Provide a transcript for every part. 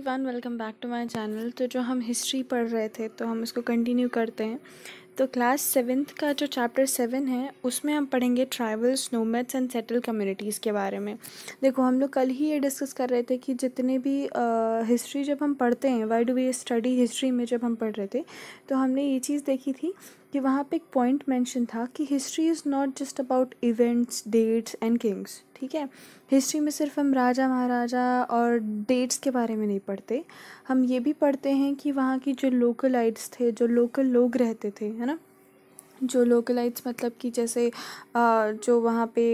Everyone, welcome back to my channel. तो जो हम हिस्ट्री पढ़ रहे थे तो हम इसको कंटिन्यू करते हैं। तो क्लास 7th का जो चैप्टर 7 है उसमें हम पढ़ेंगे tribals, nomads and settle communities के बारे में। देखो, हम लोग कल ही ये डिस्कस कर रहे थे कि जितने भी हिस्ट्री जब हम पढ़ते हैं, why do we study history में जब हम पढ़ रहे थे तो हमने ये चीज़ देखी थी कि वहाँ पे एक पॉइंट मेंशन था कि history is not just about events, dates and kings. ठीक है, हिस्ट्री में सिर्फ हम राजा महाराजा और डेट्स के बारे में नहीं पढ़ते, हम ये भी पढ़ते हैं कि वहाँ की जो लोकलाइट्स थे, जो लोकल लोग रहते थे, है ना। जो लोकलाइट्स मतलब कि जैसे जो वहाँ पे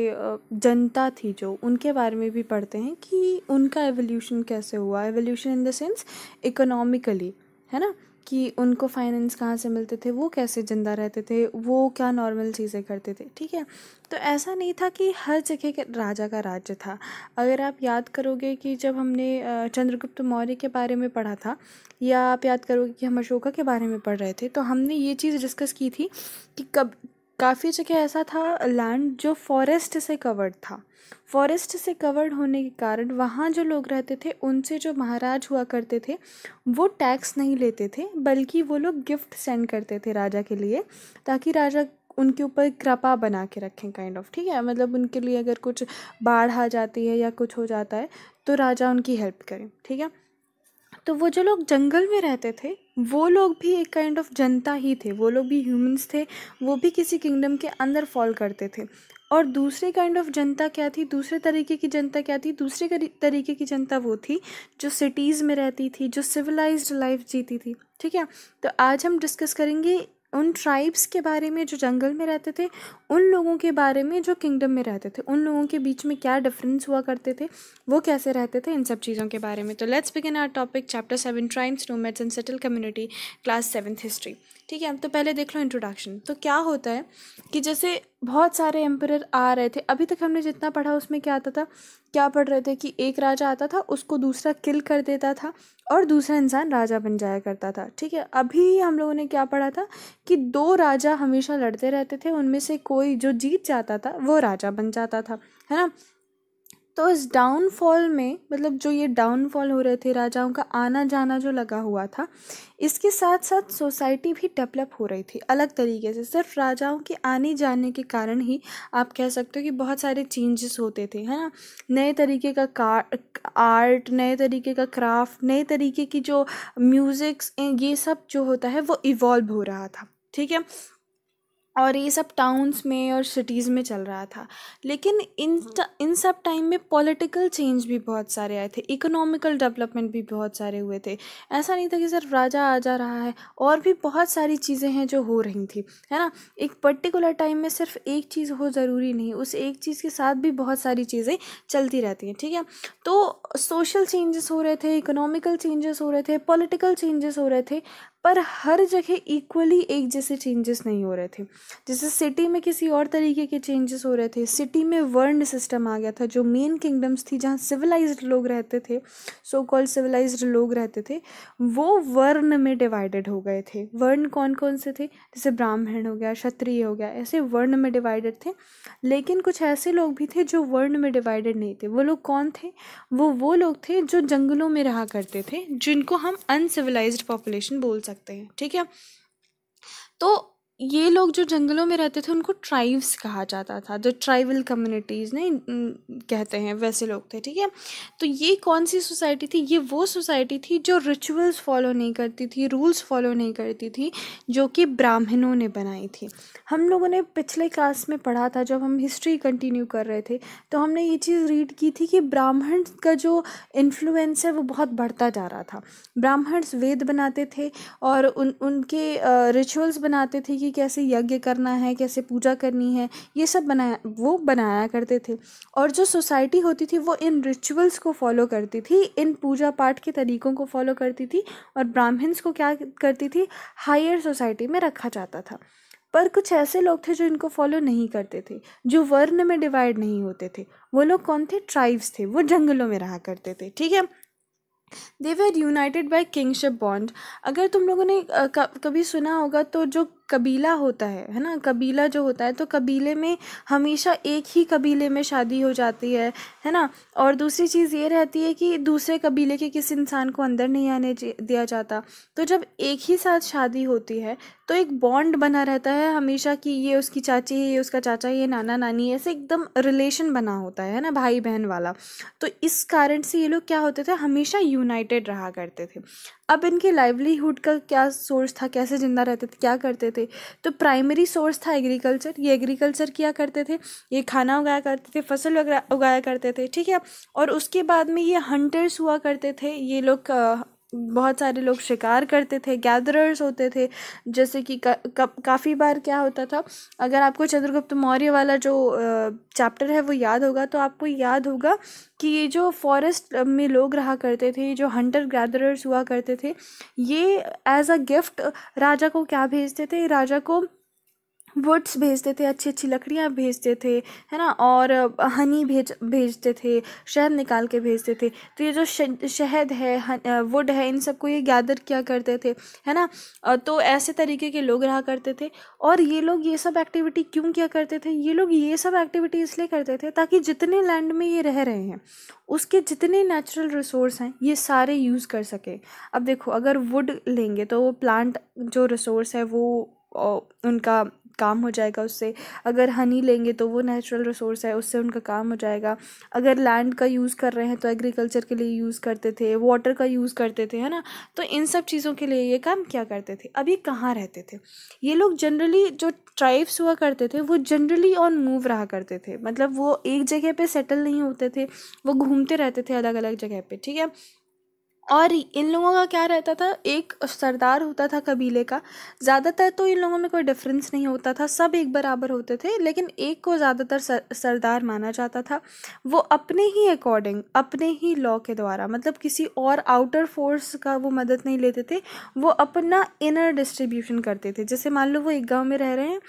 जनता थी, जो उनके बारे में भी पढ़ते हैं कि उनका एवोल्यूशन कैसे हुआ। Evolution in the sense economically, है ना, कि उनको फाइनेंस कहाँ से मिलते थे, वो कैसे जिंदा रहते थे, वो क्या नॉर्मल चीज़ें करते थे। ठीक है, तो ऐसा नहीं था कि हर जगह के राजा का राज्य था। अगर आप याद करोगे कि जब हमने चंद्रगुप्त मौर्य के बारे में पढ़ा था, या आप याद करोगे कि हम अशोका के बारे में पढ़ रहे थे, तो हमने ये चीज़ डिस्कस की थी कि काफ़ी जगह ऐसा था लैंड जो फॉरेस्ट से कवर्ड था। फॉरेस्ट से कवर्ड होने के कारण वहाँ जो लोग रहते थे, उनसे जो महाराज हुआ करते थे वो टैक्स नहीं लेते थे, बल्कि वो लोग गिफ्ट सेंड करते थे राजा के लिए, ताकि राजा उनके ऊपर कृपा बना के रखें, काइंड ऑफ। ठीक है, मतलब उनके लिए अगर कुछ बाढ़ आ जाती है या कुछ हो जाता है तो राजा उनकी हेल्प करें। ठीक है, तो वो जो लोग जंगल में रहते थे वो लोग भी एक काइंड ऑफ जनता ही थे, वो लोग भी ह्यूमंस थे, वो भी किसी किंगडम के अंदर फॉल करते थे। और दूसरे काइंड ऑफ जनता क्या थी, दूसरे तरीके की जनता क्या थी, दूसरे तरीके की जनता वो थी जो सिटीज़ में रहती थी, जो सिविलाइज्ड लाइफ जीती थी। ठीक है, तो आज हम डिस्कस करेंगे उन ट्राइब्स के बारे में जो जंगल में रहते थे, उन लोगों के बारे में जो किंगडम में रहते थे, उन लोगों के बीच में क्या डिफरेंस हुआ करते थे, वो कैसे रहते थे, इन सब चीज़ों के बारे में। तो let's begin our topic, chapter 7, tribes, nomads and settle community, class 7th history. ठीक है, तो पहले देख लो इंट्रोडक्शन। तो क्या होता है कि जैसे बहुत सारे एम्परर आ रहे थे, अभी तक हमने जितना पढ़ा उसमें क्या आता था, क्या पढ़ रहे थे कि एक राजा आता था, उसको दूसरा किल कर देता था और दूसरा इंसान राजा बन जाया करता था। ठीक है, अभी हम लोगों ने क्या पढ़ा था कि दो राजा हमेशा लड़ते रहते थे, उनमें से कोई जो जीत जाता था वो राजा बन जाता था, है ना। तो इस डाउनफॉल में, मतलब जो ये डाउनफॉल हो रहे थे, राजाओं का आना जाना जो लगा हुआ था, इसके साथ साथ सोसाइटी भी डेवलप हो रही थी अलग तरीके से। सिर्फ राजाओं के आने जाने के कारण ही आप कह सकते हो कि बहुत सारे चेंजेस होते थे, है ना। नए तरीके का आर्ट, नए तरीके का क्राफ्ट, नए तरीके की जो म्यूज़िक्स, ये सब जो होता है वो इवॉल्व हो रहा था। ठीक है, और ये सब टाउन्स में और सिटीज़ में चल रहा था। लेकिन इन सब टाइम में पॉलिटिकल चेंज भी बहुत सारे आए थे, इकोनॉमिकल डेवलपमेंट भी बहुत सारे हुए थे। ऐसा नहीं था कि सिर्फ राजा आ जा रहा है, और भी बहुत सारी चीज़ें हैं जो हो रही थी, है ना। एक पर्टिकुलर टाइम में सिर्फ एक चीज़ हो ज़रूरी नहीं, उस एक चीज़ के साथ भी बहुत सारी चीज़ें चलती रहती हैं। ठीक है, तो सोशल चेंजेस हो रहे थे, इकोनॉमिकल चेंजेस हो रहे थे, पॉलिटिकल चेंजेस हो रहे थे, पर हर जगह इक्वली एक जैसे चेंजेस नहीं हो रहे थे। जैसे सिटी में किसी और तरीके के चेंजेस हो रहे थे। सिटी में वर्ण सिस्टम आ गया था, जो मेन किंगडम्स थी जहाँ सिविलाइज्ड लोग रहते थे, सो कॉल्ड सिविलाइज्ड लोग रहते थे, वो वर्ण में डिवाइडेड हो गए थे। वर्ण कौन कौन से थे, जैसे ब्राह्मण हो गया, क्षत्रिय हो गया, ऐसे वर्ण में डिवाइडेड थे। लेकिन कुछ ऐसे लोग भी थे जो वर्ण में डिवाइडेड नहीं थे। वो लोग कौन थे, वो लोग थे जो जंगलों में रहा करते थे, जिनको हम अनसिविलाइज्ड पॉपुलेशन बोल सकते हैं। ठीक है, तो ये लोग जो जंगलों में रहते थे उनको ट्राइब्स कहा जाता था, जो ट्राइबल कम्युनिटीज़ नहीं कहते हैं, वैसे लोग थे। ठीक है, तो ये कौन सी सोसाइटी थी, ये वो सोसाइटी थी जो रिचुअल्स फॉलो नहीं करती थी, रूल्स फॉलो नहीं करती थी, जो कि ब्राह्मणों ने बनाई थी। हम लोगों ने पिछले क्लास में पढ़ा था, जब हम हिस्ट्री कंटिन्यू कर रहे थे, तो हमने ये चीज़ रीड की थी कि ब्राह्मण का जो इन्फ्लुएंस है वो बहुत बढ़ता जा रहा था। ब्राह्मण्स वेद बनाते थे और उनके रिचुअल्स बनाते थे कि कैसे यज्ञ करना है, कैसे पूजा करनी है, ये सब बनाया करते थे। और जो सोसाइटी होती थी वो इन रिचुअल्स को फॉलो करती थी, इन पूजा पाठ के तरीकों को फॉलो करती थी, और ब्राह्मण्स को क्या करती थी, हायर सोसाइटी में रखा जाता था। पर कुछ ऐसे लोग थे जो इनको फॉलो नहीं करते थे, जो वर्ण में डिवाइड नहीं होते थे। वो लोग कौन थे, ट्राइब्स थे, वो जंगलों में रहा करते थे। ठीक है, they were united by kingship bond. अगर तुम लोगों ने कभी सुना होगा तो जो कबीला होता है ना, कबीला जो होता है, तो कबीले में हमेशा एक ही कबीले में शादी हो जाती है ना। और दूसरी चीज़ ये रहती है कि दूसरे कबीले के किसी इंसान को अंदर नहीं आने दिया जाता। तो जब एक ही साथ शादी होती है तो एक बॉन्ड बना रहता है हमेशा कि ये उसकी चाची है, ये उसका चाचा है, ये नाना नानी, ऐसे एकदम रिलेशन बना होता है ना, भाई बहन वाला। तो इस कारण से ये लोग क्या होते थे, हमेशा यूनाइटेड रहा करते थे। अब इनके लाइवलीहुड का क्या सोर्स था, कैसे जिंदा रहते थे, क्या करते थे? तो प्राइमरी सोर्स था एग्रीकल्चर। ये एग्रीकल्चर किया करते थे, ये खाना उगाया करते थे, फसल उगाया करते थे, ठीक है। और उसके बाद में ये हंटर्स हुआ करते थे। ये लोग बहुत सारे लोग शिकार करते थे, गैदरर्स होते थे। जैसे कि काफ़ी बार क्या होता था, अगर आपको चंद्रगुप्त मौर्य वाला जो चैप्टर है वो याद होगा, तो आपको याद होगा कि ये जो फॉरेस्ट में लोग रहा करते थे, जो हंटर गैदरर्स हुआ करते थे, ये एज अ गिफ्ट राजा को क्या भेजते थे, राजा को वुड्स भेजते थे, अच्छी अच्छी लकड़ियाँ भेजते थे, है ना। और हनी भेजते थे, शहद निकाल के भेजते थे। तो ये जो शहद है, वुड है, इन सबको ये गैदर किया करते थे, है ना। तो ऐसे तरीके के लोग रहा करते थे। और ये लोग ये सब एक्टिविटी क्यों किया करते थे? ये लोग ये सब एक्टिविटी इसलिए करते थे ताकि जितने लैंड में ये रह रहे हैं उसके जितने नेचुरल रिसोर्स हैं ये सारे यूज़ कर सके। अब देखो, अगर वुड लेंगे तो वो प्लांट जो रिसोर्स है वो उनका काम हो जाएगा उससे। अगर हनी लेंगे तो वो नेचुरल रिसोर्स है, उससे उनका काम हो जाएगा। अगर लैंड का यूज़ कर रहे हैं तो एग्रीकल्चर के लिए यूज़ करते थे, वाटर का यूज़ करते थे, है ना। तो इन सब चीज़ों के लिए ये काम क्या करते थे। अब ये कहाँ रहते थे? ये लोग जनरली, जो ट्राइब्स हुआ करते थे, वो जनरली ऑन मूव रहा करते थे। मतलब वो एक जगह पे सेटल नहीं होते थे, वो घूमते रहते थे अलग अलग जगह पे, ठीक है। और इन लोगों का क्या रहता था, एक सरदार होता था कबीले का। ज़्यादातर तो इन लोगों में कोई डिफरेंस नहीं होता था, सब एक बराबर होते थे, लेकिन एक को ज़्यादातर सरदार माना जाता था। वो अपने ही अकॉर्डिंग, अपने ही लॉ के द्वारा, मतलब किसी और आउटर फोर्स का वो मदद नहीं लेते थे, वो अपना इनर डिस्ट्रीब्यूशन करते थे। जैसे मान लो वो एक गांव में रह रहे हैं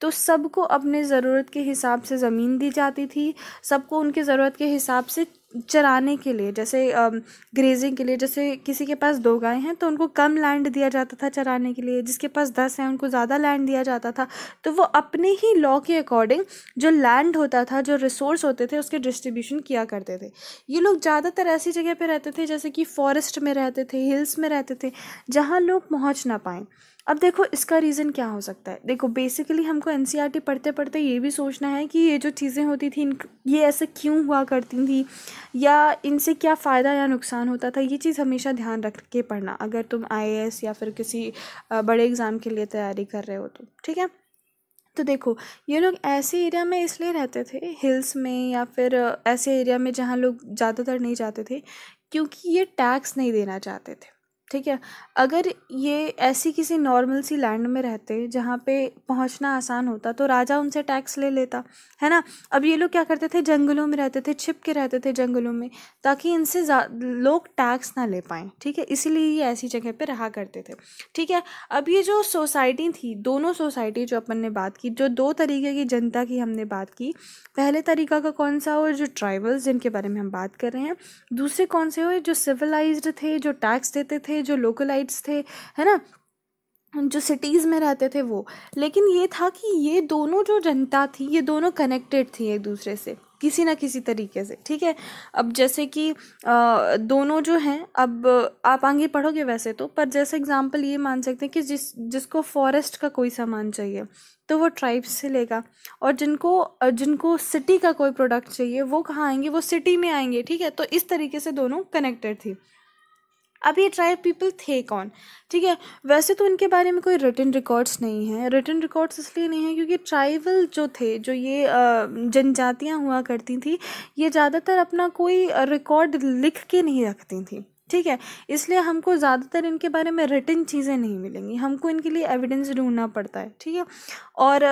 तो सबको अपने ज़रूरत के हिसाब से ज़मीन दी जाती थी, सबको उनके ज़रूरत के हिसाब से चराने के लिए, जैसे ग्रेजिंग के लिए, जैसे किसी के पास 2 गाय हैं तो उनको कम लैंड दिया जाता था चराने के लिए, जिसके पास 10 हैं उनको ज़्यादा लैंड दिया जाता था। तो वो अपने ही लॉ के अकॉर्डिंग जो लैंड होता था, जो रिसोर्स होते थे, उसके डिस्ट्रीब्यूशन किया करते थे। ये लोग ज़्यादातर ऐसी जगह पे रहते थे जैसे कि फॉरेस्ट में रहते थे, हिल्स में रहते थे, जहाँ लोग पहुँच ना पाएँ। अब देखो इसका रीज़न क्या हो सकता है। देखो बेसिकली हमको एनसीईआरटी पढ़ते पढ़ते ये भी सोचना है कि ये जो चीज़ें होती थी ये ऐसे क्यों हुआ करती थी, या इनसे क्या फ़ायदा या नुकसान होता था। ये चीज़ हमेशा ध्यान रख के पढ़ना अगर तुम आईएएस या फिर किसी बड़े एग्ज़ाम के लिए तैयारी कर रहे हो तो, ठीक है। तो देखो, ये लोग ऐसे एरिया में इसलिए रहते थे, हिल्स में या फिर ऐसे एरिया में जहाँ लोग ज़्यादातर नहीं जाते थे, क्योंकि ये टैक्स नहीं देना चाहते थे, ठीक है। अगर ये ऐसी किसी नॉर्मल सी लैंड में रहते जहाँ पे पहुँचना आसान होता तो राजा उनसे टैक्स ले लेता, है ना। अब ये लोग क्या करते थे, जंगलों में रहते थे, छिप के रहते थे जंगलों में, ताकि इनसे लोग टैक्स ना ले पाएँ, ठीक है। इसीलिए ये ऐसी जगह पे रहा करते थे, ठीक है। अब ये जो सोसाइटी थी, दोनों सोसाइटी जो अपन ने बात की, जो 2 तरीके की जनता की हमने बात की, पहले तरीका का कौन सा हो, जो ट्राइबल्स जिनके बारे में हम बात कर रहे हैं। दूसरे कौन से हुए, जो सिविलाइज्ड थे, जो टैक्स देते थे, जो लोकलाइट्स थे, है ना, जो सिटीज़ में रहते थे वो। लेकिन ये था कि ये दोनों जो जनता थी, ये दोनों कनेक्टेड थी एक दूसरे से किसी ना किसी तरीके से, ठीक है। अब जैसे कि दोनों जो हैं, अब आप आगे पढ़ोगे वैसे तो, पर जैसे एग्जांपल ये मान सकते हैं कि जिसको फॉरेस्ट का कोई सामान चाहिए तो वो ट्राइब्स से लेगा, और जिनको सिटी का कोई प्रोडक्ट चाहिए वो कहाँ आएंगे, वो सिटी में आएंगे, ठीक है। तो इस तरीके से दोनों कनेक्टेड थी। अब ये ट्राइब पीपल थे कौन, ठीक है। वैसे तो इनके बारे में कोई रिटन रिकॉर्ड्स नहीं है। रिटन रिकॉर्ड्स इसलिए नहीं है क्योंकि ट्राइबल जो थे, जो ये जनजातियां हुआ करती थी, ये ज़्यादातर अपना कोई रिकॉर्ड लिख के नहीं रखती थी, ठीक है। इसलिए हमको ज़्यादातर इनके बारे में रिटन चीज़ें नहीं मिलेंगी, हमको इनके लिए एविडेंस ढूंढना पड़ता है, ठीक है। और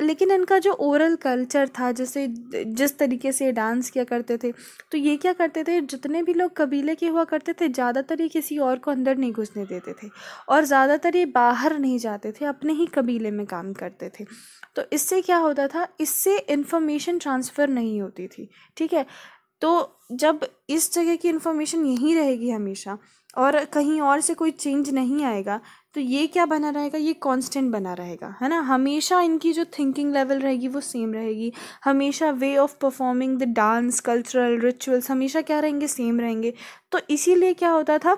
लेकिन इनका जो ओरल कल्चर था, जैसे जिस तरीके से डांस किया करते थे, तो ये क्या करते थे, जितने भी लोग कबीले के हुआ करते थे, ज़्यादातर ये किसी और को अंदर नहीं घुसने देते थे, और ज़्यादातर ये बाहर नहीं जाते थे, अपने ही कबीले में काम करते थे। तो इससे क्या होता था, इससे इन्फॉर्मेशन ट्रांसफ़र नहीं होती थी, ठीक है। तो जब इस जगह की इन्फॉर्मेशन यहीं रहेगी हमेशा, और कहीं और से कोई चेंज नहीं आएगा, तो ये क्या बना रहेगा, ये कांस्टेंट बना रहेगा, है ना। हमेशा इनकी जो थिंकिंग लेवल रहेगी वो सेम रहेगी, हमेशा way of performing the dance, cultural rituals हमेशा क्या रहेंगे, सेम रहेंगे। तो इसीलिए क्या होता था,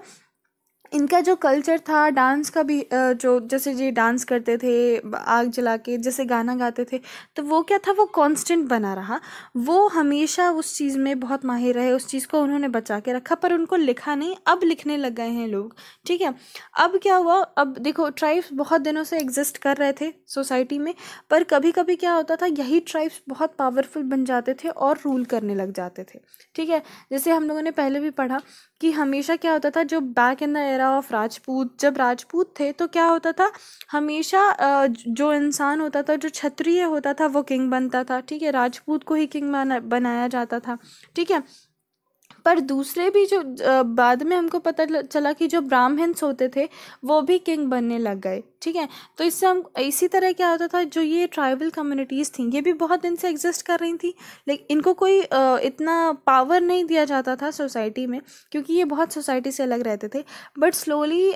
इनका जो कल्चर था डांस का भी, जो जैसे ये डांस करते थे आग जला के, जैसे गाना गाते थे, तो वो क्या था, वो कांस्टेंट बना रहा। वो हमेशा उस चीज़ में बहुत माहिर रहे, उस चीज़ को उन्होंने बचा के रखा, पर उनको लिखा नहीं, अब लिखने लग गए हैं लोग, ठीक है। अब क्या हुआ, अब देखो ट्राइब्स बहुत दिनों से एग्जिस्ट कर रहे थे सोसाइटी में, पर कभी कभी क्या होता था, यही ट्राइब्स बहुत पावरफुल बन जाते थे और रूल करने लग जाते थे, ठीक है। जैसे हम लोगों ने पहले भी पढ़ा कि हमेशा क्या होता था, जो back in the era of Rajput, जब राजपूत थे तो क्या होता था, हमेशा जो इंसान होता था, जो क्षत्रिय होता था, वो किंग बनता था, ठीक है। राजपूत को ही किंग बनाया जाता था, ठीक है। पर दूसरे भी जो बाद में हमको पता चला कि जो ब्राह्मण्स होते थे वो भी किंग बनने लग गए, ठीक है। तो इससे हम इसी तरह क्या होता था, जो ये ट्राइबल कम्युनिटीज़ थी ये भी बहुत दिन से एग्जिस्ट कर रही थी, लेकिन इनको कोई इतना पावर नहीं दिया जाता था सोसाइटी में, क्योंकि ये बहुत सोसाइटी से अलग रहते थे। बट स्लोली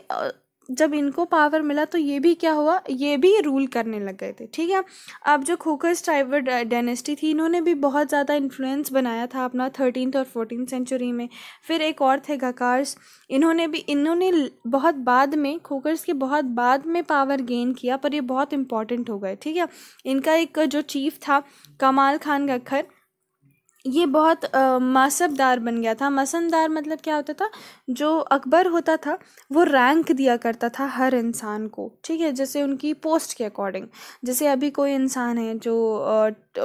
जब इनको पावर मिला तो ये भी क्या हुआ, ये भी रूल करने लग गए थे, ठीक है। अब जो खोखर्स ट्राइबल डायनेस्टी थी, इन्होंने भी बहुत ज़्यादा इन्फ्लुएंस बनाया था अपना 13th और 14th सेंचुरी में। फिर एक और थे गकार्स, इन्होंने बहुत बाद में, खोखर्स के बहुत बाद में पावर गेन किया, पर ये बहुत इंपॉर्टेंट हो गए, ठीक है। इनका एक जो चीफ था कमाल खान गखर, ये बहुत मासबदार बन गया था। मसनदार मतलब क्या होता था, जो अकबर होता था वो रैंक दिया करता था हर इंसान को, ठीक है, जैसे उनकी पोस्ट के अकॉर्डिंग। जैसे अभी कोई इंसान है जो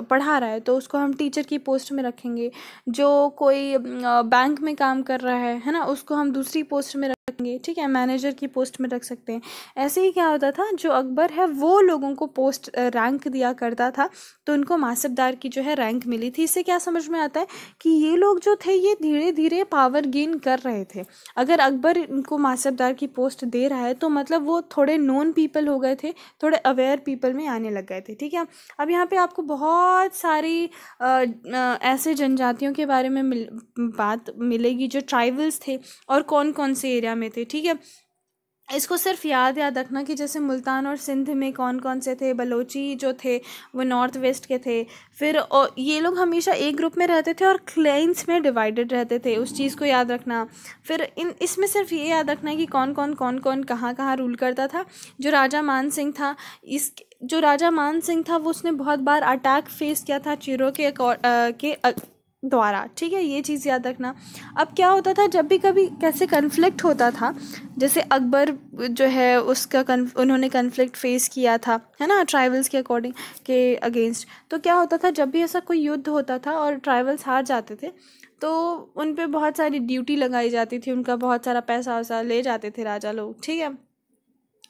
पढ़ा रहा है तो उसको हम टीचर की पोस्ट में रखेंगे, जो कोई बैंक में काम कर रहा है ना, उसको हम दूसरी पोस्ट में रखेंगे, ठीक है, मैनेजर की पोस्ट में रख सकते हैं। ऐसे ही क्या होता था, जो अकबर है वो लोगों को पोस्ट रैंक दिया करता था, तो उनको मासबदार की जो है रैंक मिली थी। इससे क्या समझ में आता है कि ये लोग जो थे ये धीरे धीरे पावर गेन कर रहे थे। अगर अकबर इनको मासबदार की पोस्ट दे रहा है तो मतलब वो थोड़े नोन पीपल हो गए थे, थोड़े अवेयर पीपल में आने लग गए थे, ठीक है। अब यहाँ पे आपको बहुत सारी ऐसे जनजातियों के बारे में बात मिलेगी जो ट्राइबल्स थे और कौन कौन से एरिया में थे, ठीक है। इसको सिर्फ याद रखना कि जैसे मुल्तान और सिंध में कौन कौन से थे, बलोची जो थे वो नॉर्थ वेस्ट के थे। फिर ये लोग हमेशा एक ग्रुप में रहते थे और क्लेन्स में डिवाइडेड रहते थे, उस चीज़ को याद रखना। फिर इसमें सिर्फ ये याद रखना है कि कौन कौन कहाँ कहाँ रूल करता था। जो राजा मान सिंह था, वो उसने बहुत बार अटैक फेस किया था चीरों के द्वारा, ठीक है, ये चीज़ याद रखना। अब क्या होता था, जब भी कभी कैसे कन्फ्लिक्ट होता था, जैसे अकबर जो है उसका उन्होंने कन्फ्लिक्ट फेस किया था, है ना, ट्राइबल्स के अकॉर्डिंग के अगेंस्ट। तो क्या होता था, जब भी ऐसा कोई युद्ध होता था और ट्राइबल्स हार जाते थे तो उन पे बहुत सारी ड्यूटी लगाई जाती थी, उनका बहुत सारा पैसा वैसा ले जाते थे राजा लोग, ठीक है।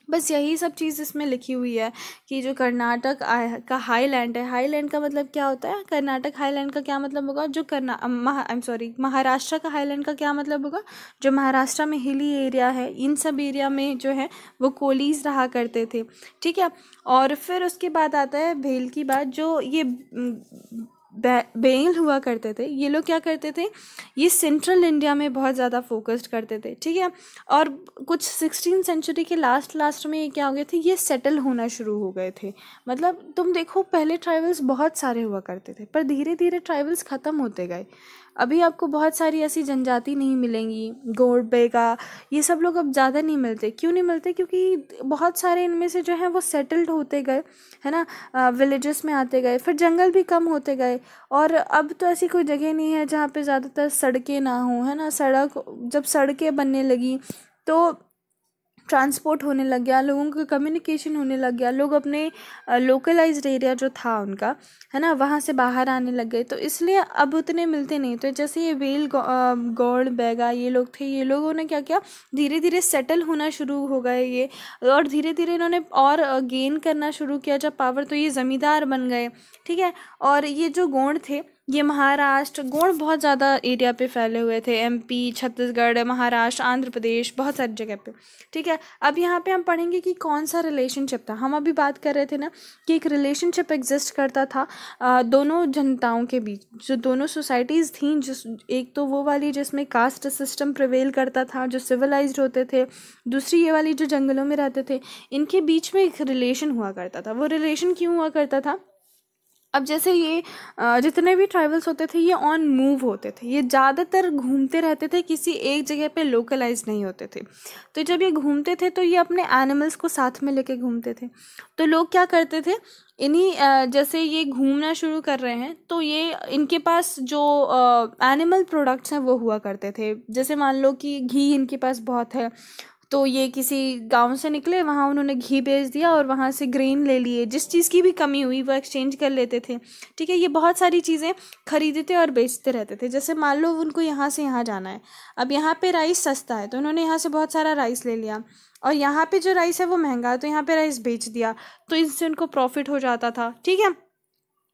बस यही सब चीज़ इसमें लिखी हुई है कि जो कर्नाटक का हाईलैंड है, हाईलैंड का मतलब क्या होता है, कर्नाटक हाईलैंड का क्या मतलब होगा, जो महाराष्ट्र का हाईलैंड का क्या मतलब होगा, जो महाराष्ट्र में हिली एरिया है, इन सब एरिया में जो है वो कोलीज रहा करते थे, ठीक है। और फिर उसके बाद आता है भेल की बात, जो ये बेल हुआ करते थे, ये लोग क्या करते थे, ये सेंट्रल इंडिया में बहुत ज़्यादा फोकस्ड करते थे, ठीक है। और कुछ 16th सेंचुरी के लास्ट में ये क्या हो गए थे, ये सेटल होना शुरू हो गए थे। मतलब तुम देखो पहले ट्राइबल्स बहुत सारे हुआ करते थे, पर धीरे धीरे ट्राइबल्स ख़त्म होते गए। अभी आपको बहुत सारी ऐसी जनजाति नहीं मिलेंगी, गोंड बेगा, ये सब लोग अब ज़्यादा नहीं मिलते। क्यों नहीं मिलते, क्योंकि बहुत सारे इनमें से जो है वो सेटल्ड होते गए, है ना, विलेजेस में आते गए, फिर जंगल भी कम होते गए। और अब तो ऐसी कोई जगह नहीं है जहाँ पे ज़्यादातर सड़कें ना हो, है ना। जब सड़कें बनने लगी तो ट्रांसपोर्ट होने लग गया, लोगों का कम्युनिकेशन होने लग गया, लोग अपने लोकलाइज्ड एरिया जो था उनका, है ना, वहाँ से बाहर आने लग गए, तो इसलिए अब उतने मिलते नहीं। तो जैसे ये वेल गौड़ बैगा ये लोग थे, ये लोगों ने क्या किया, धीरे धीरे सेटल होना शुरू हो गए ये, और धीरे धीरे इन्होंने और गेन करना शुरू किया जब पावर, तो ये ज़मींदार बन गए, ठीक है। और ये जो गोंड थे ये महाराष्ट्र, गोंड बहुत ज़्यादा एरिया पे फैले हुए थे, एमपी, छत्तीसगढ़, महाराष्ट्र, आंध्र प्रदेश, बहुत सारी जगह पे। ठीक है, अब यहाँ पे हम पढ़ेंगे कि कौन सा रिलेशनशिप था। हम अभी बात कर रहे थे ना कि एक रिलेशनशिप एग्जिस्ट करता था दोनों जनताओं के बीच, जो दोनों सोसाइटीज़ थी, जिस एक तो वो वाली जिसमें कास्ट सिस्टम प्रिवेल करता था, जो सिविलाइज्ड होते थे, दूसरी ये वाली जो जंगलों में रहते थे। इनके बीच में एक रिलेशन हुआ करता था। वो रिलेशन क्यों हुआ करता था? अब जैसे ये जितने भी ट्राइबल्स होते थे ये ऑन मूव होते थे, ये ज़्यादातर घूमते रहते थे, किसी एक जगह पे लोकलाइज नहीं होते थे। तो जब ये घूमते थे तो ये अपने एनिमल्स को साथ में लेके घूमते थे। तो लोग क्या करते थे, इन्हीं जैसे ये घूमना शुरू कर रहे हैं तो ये इनके पास जो एनिमल प्रोडक्ट्स हैं वो हुआ करते थे। जैसे मान लो कि घी इनके पास बहुत है, तो ये किसी गांव से निकले, वहाँ उन्होंने घी बेच दिया और वहाँ से ग्रेन ले लिए, जिस चीज़ की भी कमी हुई वो एक्सचेंज कर लेते थे। ठीक है, ये बहुत सारी चीज़ें खरीदते और बेचते रहते थे। जैसे मान लो उनको यहाँ से यहाँ जाना है, अब यहाँ पे राइस सस्ता है तो उन्होंने यहाँ से बहुत सारा राइस ले लिया, और यहाँ पे जो राइस है वो महंगा है तो यहाँ पे राइस बेच दिया, तो इससे उनको प्रॉफिट हो जाता था। ठीक है,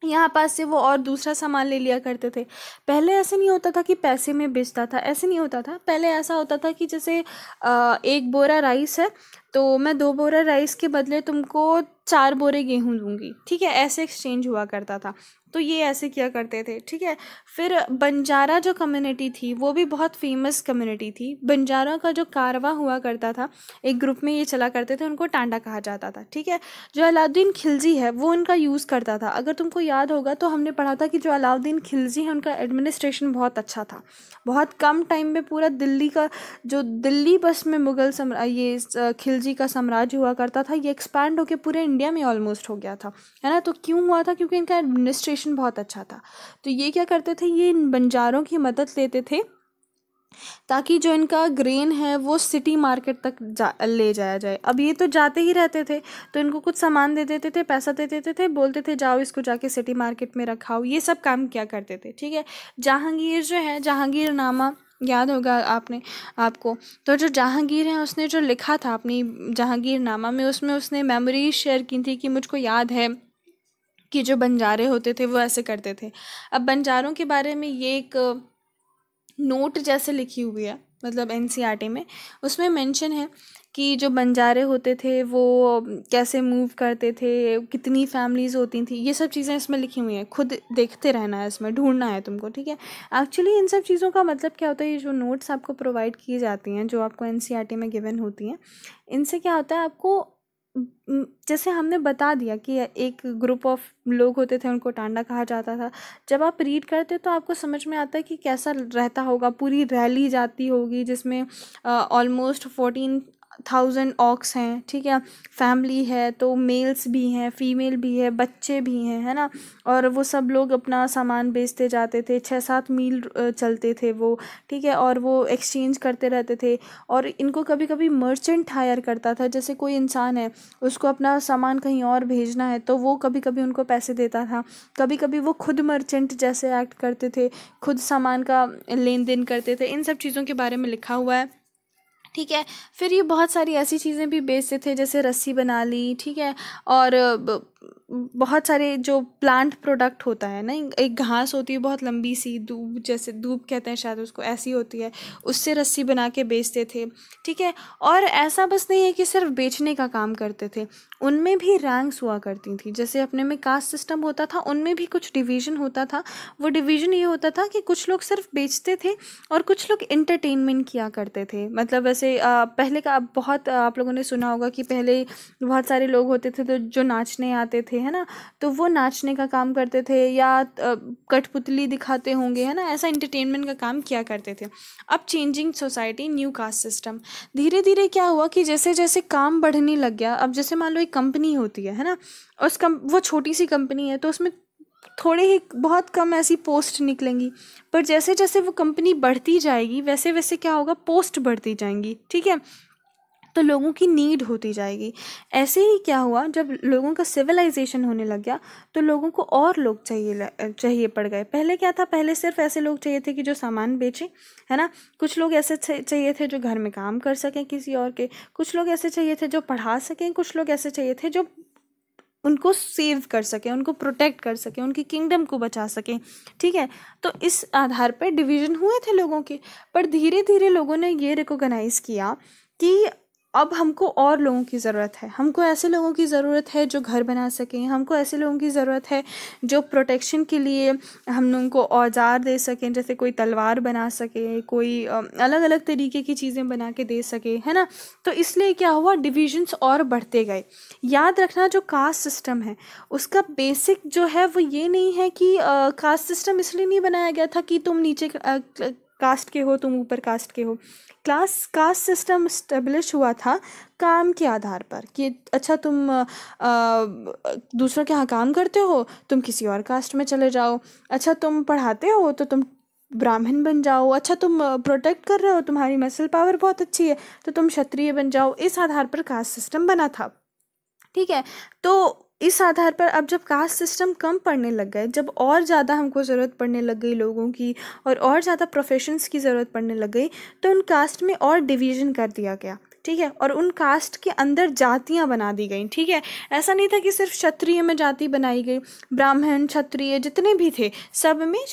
यहाँ पास से वो और दूसरा सामान ले लिया करते थे। पहले ऐसे नहीं होता था कि पैसे में बेचता था, ऐसे नहीं होता था। पहले ऐसा होता था कि जैसे एक बोरा राइस है तो मैं 2 बोरा राइस के बदले तुमको 4 बोरे गेहूँ दूंगी। ठीक है, ऐसे एक्सचेंज हुआ करता था। तो ये ऐसे किया करते थे। ठीक है, फिर बंजारा जो कम्युनिटी थी वो भी बहुत फेमस कम्युनिटी थी। बंजारों का जो कारवां हुआ करता था, एक ग्रुप में ये चला करते थे, उनको टांडा कहा जाता था। ठीक है, जो अलाउद्दीन खिलजी है वो उनका यूज़ करता था। अगर तुमको याद होगा तो हमने पढ़ा था कि जो अलाउद्दीन खिलजी है उनका एडमिनिस्ट्रेशन बहुत अच्छा था। बहुत कम टाइम में पूरा दिल्ली का जो दिल्ली बस में मुगल ये खिलजी का साम्राज्य हुआ करता था, ये एक्सपैंड होकर पूरे इंडिया में ऑलमोस्ट हो गया था, है ना। तो क्यों हुआ था? क्योंकि इनका एडमिनिस्ट्रेशन बहुत अच्छा था। तो ये क्या करते थे, ये इन बंजारों की मदद लेते थे ताकि जो इनका ग्रेन है वो सिटी मार्केट तक ले जाया जाए। अब ये तो जाते ही रहते थे, तो इनको कुछ सामान दे देते थे, पैसा दे देते थे, बोलते थे जाओ इसको जाके सिटी मार्केट में रखाओ। ये सब काम क्या करते थे। ठीक है, जहांगीर जो है, जहांगीरनामा याद होगा आपको। तो जो जहांगीर है उसने जो लिखा था अपनी जहांगीरनामा में, उसमें उसने मेमोरीज शेयर की थी कि मुझको याद है कि जो बंजारे होते थे वो ऐसे करते थे। अब बंजारों के बारे में ये एक नोट जैसे लिखी हुई है, मतलब एनसीईआरटी में, उसमें मेंशन है कि जो बंजारे होते थे वो कैसे मूव करते थे, कितनी फैमिलीज होती थी, ये सब चीज़ें इसमें लिखी हुई हैं। खुद देखते रहना है, इसमें ढूंढना है तुमको। ठीक है, एक्चुअली इन सब चीज़ों का मतलब क्या होता है, ये जो नोट्स आपको प्रोवाइड की जाती हैं, जो आपको एनसीईआरटी में गिवन होती हैं, इनसे क्या होता है, आपको जैसे हमने बता दिया कि एक ग्रुप ऑफ लोग होते थे, उनको टांडा कहा जाता था। जब आप रीड करते तो आपको समझ में आता है कि कैसा रहता होगा। पूरी रैली जाती होगी जिसमें ऑलमोस्ट 14,000 ऑक्स हैं। ठीक है, फैमिली है तो मेल्स भी हैं, फीमेल भी है, बच्चे भी हैं, है ना। और वो सब लोग अपना सामान बेचते जाते थे, 6-7 मील चलते थे वो। ठीक है, और वो एक्सचेंज करते रहते थे। और इनको कभी कभी मर्चेंट हायर करता था, जैसे कोई इंसान है उसको अपना सामान कहीं और भेजना है तो वो कभी कभी उनको पैसे देता था। कभी कभी वो खुद मर्चेंट जैसे एक्ट करते थे, खुद सामान का लेन देन करते थे। इन सब चीज़ों के बारे में लिखा हुआ है। ठीक है, फिर ये बहुत सारी ऐसी चीज़ें भी बेचते थे, जैसे रस्सी बना ली। ठीक है, और बहुत सारे जो प्लांट प्रोडक्ट होता है ना, एक घास होती है बहुत लंबी सी, दूब, जैसे दूब कहते हैं शायद उसको, ऐसी होती है, उससे रस्सी बना के बेचते थे। ठीक है, और ऐसा बस नहीं है कि सिर्फ बेचने का काम करते थे, उनमें भी रैंक्स हुआ करती थी। जैसे अपने में कास्ट सिस्टम होता था, उनमें भी कुछ डिवीज़न होता था। वो डिवीज़न ये होता था कि कुछ लोग सिर्फ बेचते थे और कुछ लोग इंटरटेनमेंट किया करते थे। मतलब वैसे पहले का बहुत आप लोगों ने सुना होगा कि पहले बहुत सारे लोग होते थे तो जो नाचने आते थे, है ना, तो वो नाचने का काम करते थे, या कठपुतली दिखाते होंगे, है ना, ऐसा इंटरटेनमेंट का काम किया करते थे। अब changing society, new caste system, धीरे धीरे क्या हुआ कि जैसे जैसे काम बढ़ने लग गया। अब जैसे मान लो एक कंपनी होती है ना, वो छोटी सी कंपनी है तो उसमें थोड़े ही बहुत कम ऐसी पोस्ट निकलेंगी, पर जैसे जैसे वो कंपनी बढ़ती जाएगी वैसे वैसे क्या होगा, पोस्ट बढ़ती जाएंगी। ठीक है, तो लोगों की नीड होती जाएगी। ऐसे ही क्या हुआ, जब लोगों का सिविलाइजेशन होने लग गया तो लोगों को और लोग चाहिए पड़ गए। पहले क्या था, पहले सिर्फ ऐसे लोग चाहिए थे कि जो सामान बेचें, है ना। कुछ लोग ऐसे चाहिए थे जो घर में काम कर सकें किसी और के, कुछ लोग ऐसे चाहिए थे जो पढ़ा सकें, कुछ लोग ऐसे चाहिए थे जो उनको सेव कर सकें, उनको प्रोटेक्ट कर सकें, उनकी किंगडम को बचा सकें, ठीक है। तो इस आधार पर डिवीज़न हुए थे लोगों के। पर धीरे धीरे लोगों ने ये रिकॉग्नाइज़ किया कि अब हमको और लोगों की ज़रूरत है, हमको ऐसे लोगों की ज़रूरत है जो घर बना सकें, हमको ऐसे लोगों की ज़रूरत है जो प्रोटेक्शन के लिए हम लोगों को औजार दे सकें, जैसे कोई तलवार बना सके, कोई अलग अलग तरीके की चीज़ें बना के दे सके, है ना। तो इसलिए क्या हुआ, डिविजन्स और बढ़ते गए। याद रखना जो कास्ट सिस्टम है उसका बेसिक जो है वो ये नहीं है कि कास्ट सिस्टम इसलिए नहीं बनाया गया था कि तुम नीचे कास्ट के हो, तुम ऊपर कास्ट के हो। कास्ट सिस्टम इस्टेब्लिश हुआ था काम के आधार पर कि अच्छा तुम दूसरों के यहाँ काम करते हो, तुम किसी और कास्ट में चले जाओ। अच्छा तुम पढ़ाते हो तो तुम ब्राह्मण बन जाओ। अच्छा तुम प्रोटेक्ट कर रहे हो, तुम्हारी मसल पावर बहुत अच्छी है, तो तुम क्षत्रिय बन जाओ। इस आधार पर कास्ट सिस्टम बना था, ठीक है। तो इस आधार पर अब जब कास्ट सिस्टम कम पड़ने लग गए, जब और ज़्यादा हमको ज़रूरत पड़ने लग गई लोगों की और ज़्यादा प्रोफेशंस की ज़रूरत पड़ने लग गई, तो उन कास्ट में और डिवीज़न कर दिया गया, ठीक है। और उन कास्ट के अंदर जातियां बना दी गई, ठीक है। ऐसा नहीं था कि सिर्फ क्षत्रिय में जाति बनाई गई, ब्राह्मण क्षत्रिय जितने भी थे सब में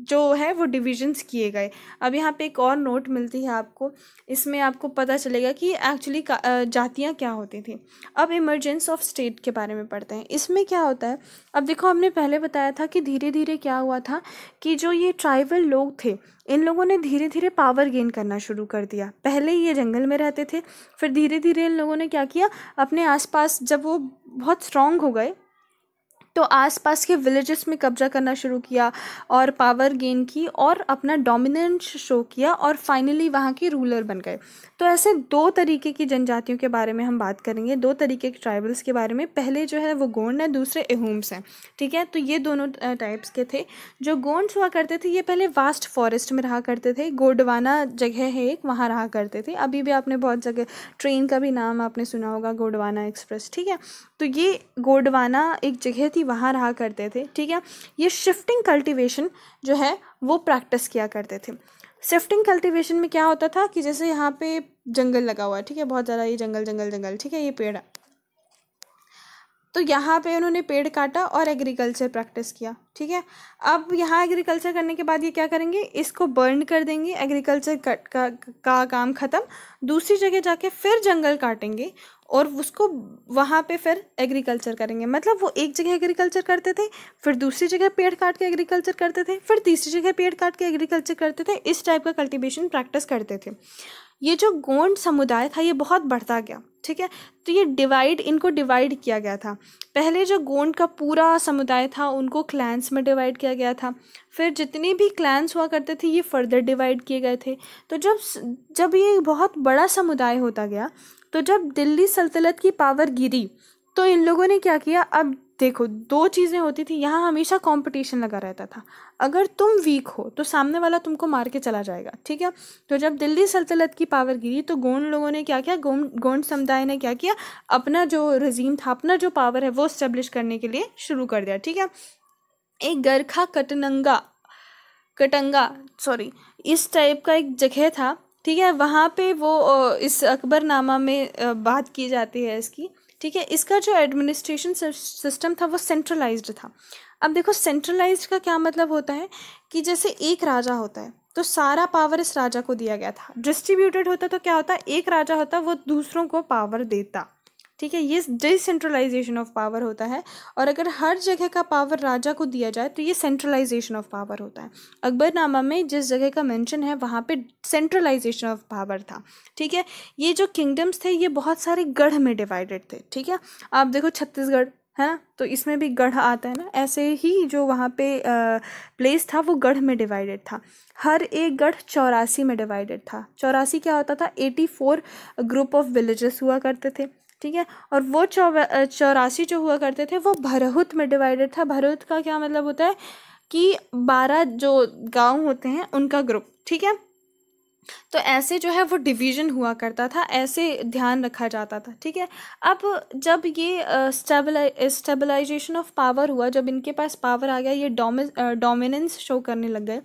जो है वो डिविजन्स किए गए। अब यहाँ पे एक और नोट मिलती है आपको, इसमें आपको पता चलेगा कि एक्चुअली जातियाँ क्या होती थी। अब इमरजेंस ऑफ स्टेट के बारे में पढ़ते हैं। इसमें क्या होता है, अब देखो हमने पहले बताया था कि धीरे धीरे क्या हुआ था कि जो ये ट्राइबल लोग थे इन लोगों ने धीरे धीरे पावर गेन करना शुरू कर दिया। पहले ये जंगल में रहते थे, फिर धीरे धीरे इन लोगों ने क्या किया, अपने आसपास जब वो बहुत स्ट्रांग हो गए तो आसपास के विलेजेस में कब्जा करना शुरू किया और पावर गेन की और अपना डोमिनेंस शो किया और फाइनली वहाँ के रूलर बन गए। तो ऐसे दो तरीके की जनजातियों के बारे में हम बात करेंगे, दो तरीके के ट्राइबल्स के बारे में। पहले जो है वो गोंड है, दूसरे एहुम्स हैं, ठीक है। तो ये दोनों टाइप्स के थे। जो गोंड्स हुआ करते थे ये पहले वास्ट फॉरेस्ट में रहा करते थे। गोंडवाना जगह है एक, वहाँ रहा करते थे। अभी भी आपने बहुत जगह ट्रेन का भी नाम आपने सुना होगा, गोंडवाना एक्सप्रेस, ठीक है। तो ये गोंडवाना एक जगह थी, वहाँ रहा करते थे, ठीक है। ये शिफ्टिंग कल्टीवेशन जो है वो प्रैक्टिस किया करते थे। शिफ्टिंग कल्टीवेशन में क्या होता था कि जैसे यहाँ पे जंगल लगा हुआ है, ठीक है, बहुत ज़्यादा ये जंगल जंगल जंगल, ठीक है, ये पेड़ है, तो यहाँ पे उन्होंने पेड़ काटा और एग्रीकल्चर प्रैक्टिस किया, ठीक है। अब यहाँ एग्रीकल्चर करने के बाद ये क्या करेंगे, इसको बर्न कर देंगे, एग्रीकल्चर का काम ख़त्म। दूसरी जगह जाके फिर जंगल काटेंगे और उसको वहाँ पे फिर एग्रीकल्चर करेंगे। मतलब वो एक जगह एग्रीकल्चर करते थे, फिर दूसरी जगह पेड़ काट के एग्रीकल्चर करते थे, फिर तीसरी जगह पेड़ काट के एग्रीकल्चर करते थे। इस टाइप का कल्टीवेशन प्रैक्टिस करते थे। ये जो गोंड समुदाय था ये बहुत बढ़ता गया, ठीक है। तो ये इनको डिवाइड किया गया था। पहले जो गोंड का पूरा समुदाय था उनको क्लैंस में डिवाइड किया गया था। फिर जितने भी क्लैंस हुआ करते थे ये फर्दर डिवाइड किए गए थे। तो जब ये बहुत बड़ा समुदाय होता गया, तो जब दिल्ली सल्तनत की पावर गिरी तो इन लोगों ने क्या किया, अब देखो दो चीज़ें होती थी यहाँ, हमेशा कंपटीशन लगा रहता था। अगर तुम वीक हो तो सामने वाला तुमको मार के चला जाएगा, ठीक है। तो जब दिल्ली सल्तनत की पावर गिरी तो गोंड लोगों ने क्या किया, गोंड समुदाय ने क्या किया, अपना जो रजीम था, अपना जो पावर है वो इस्टेब्लिश करने के लिए शुरू कर दिया, ठीक है। एक गरखा कटंगा इस टाइप का एक जगह था, ठीक है। वहाँ पे वो इस अकबरनामा में बात की जाती है इसकी, ठीक है। इसका जो एडमिनिस्ट्रेशन सिस्टम था वो सेंट्रलाइज्ड था। अब देखो सेंट्रलाइज्ड का क्या मतलब होता है कि जैसे एक राजा होता है तो सारा पावर इस राजा को दिया गया था। डिस्ट्रीब्यूटेड होता तो क्या होता, एक राजा होता वो दूसरों को पावर देता, ठीक है। ये डिसेंट्रलाइजेशन ऑफ पावर होता है। और अगर हर जगह का पावर राजा को दिया जाए तो ये सेंट्रलाइजेशन ऑफ पावर होता है। अकबरनामा में जिस जगह का मेंशन है वहाँ पे सेंट्रलाइजेशन ऑफ पावर था, ठीक है। ये जो किंगडम्स थे ये बहुत सारे गढ़ में डिवाइडेड थे, ठीक है। आप देखो छत्तीसगढ़ है ना, तो इसमें भी गढ़ आता है ना, ऐसे ही जो वहाँ पे प्लेस था वो गढ़ में डिवाइडेड था। हर एक गढ़ 84 में डिवाइडेड था। 84 क्या होता था, 84 ग्रुप ऑफ विलेजेस हुआ करते थे, ठीक है। और वो 84 जो हुआ करते थे वो भरहुत में डिवाइडेड था। भरहुत का क्या मतलब होता है कि 12 जो गांव होते हैं उनका ग्रुप, ठीक है। तो ऐसे जो है वो डिवीज़न हुआ करता था, ऐसे ध्यान रखा जाता था, ठीक है। अब जब ये स्टेबलाइजेशन ऑफ पावर हुआ, जब इनके पास पावर आ गया, ये डोमिनेंस शो करने लग गए,